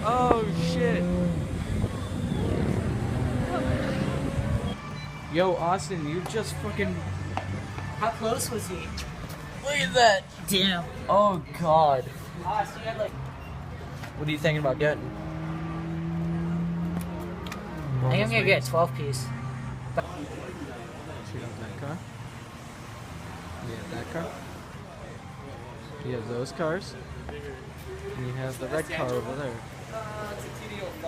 Oh shit. Yo, Austin, you just fucking. How close was he? Look at that. Damn. Oh god. Ah, so you had like. What are you thinking about getting? I think I'm gonna get a 12-piece. So you have that car. You have that car. You have those cars. And you have the red car over there. It's a TD05.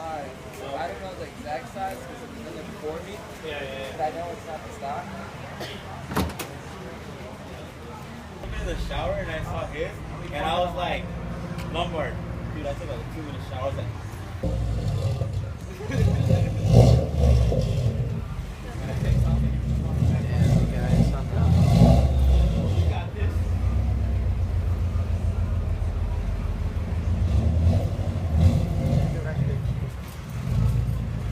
I don't know the exact size because it doesn't before me. But I know it's not the stock. I went in the shower and I saw his, and I was like, Lombard. Dude, I took like a 2-minute shower. I was like,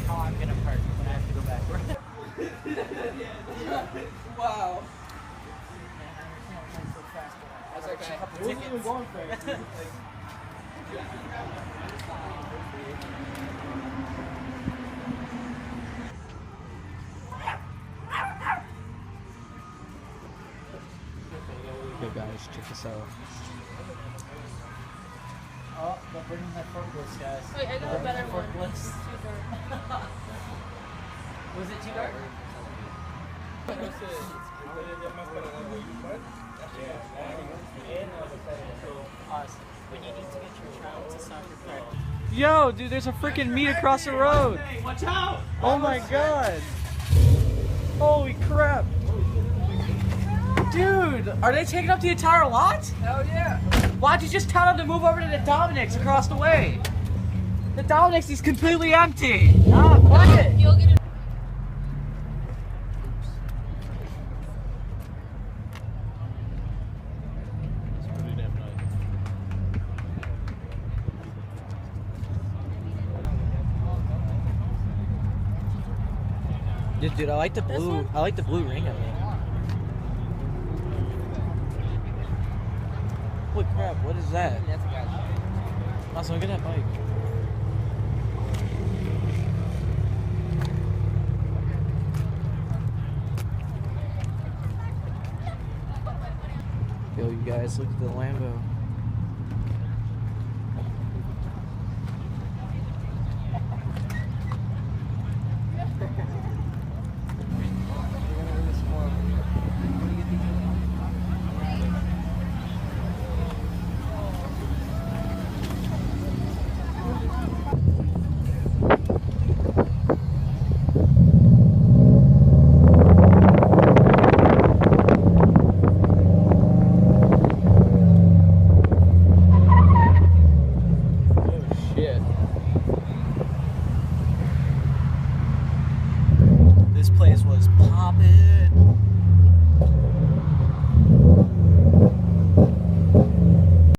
How I'm gonna park when I have to go back. Wow. I was like, a couple wasn't even tickets. going fast. Yo guys, check this out. Oh, they're bringing their forklifts, guys. Wait, I got a better one. Forklifts. Was it too dark? Awesome. When you need to get your child to soccer practice. Yo, dude, there's a freaking meet across the road. hey, watch out! Oh my god. Holy crap. Dude, are they taking up the entire lot? Hell yeah. Why'd you just tell them to move over to the Dominic's across the way? The Dominic's is completely empty. Ah, quiet! You'll get it. Dude, I like the blue. I like the blue ring on it. Holy crap! What is that? That's a guy. Also, look at that bike. Yo, you guys, look at the Lambo. This place was poppin'.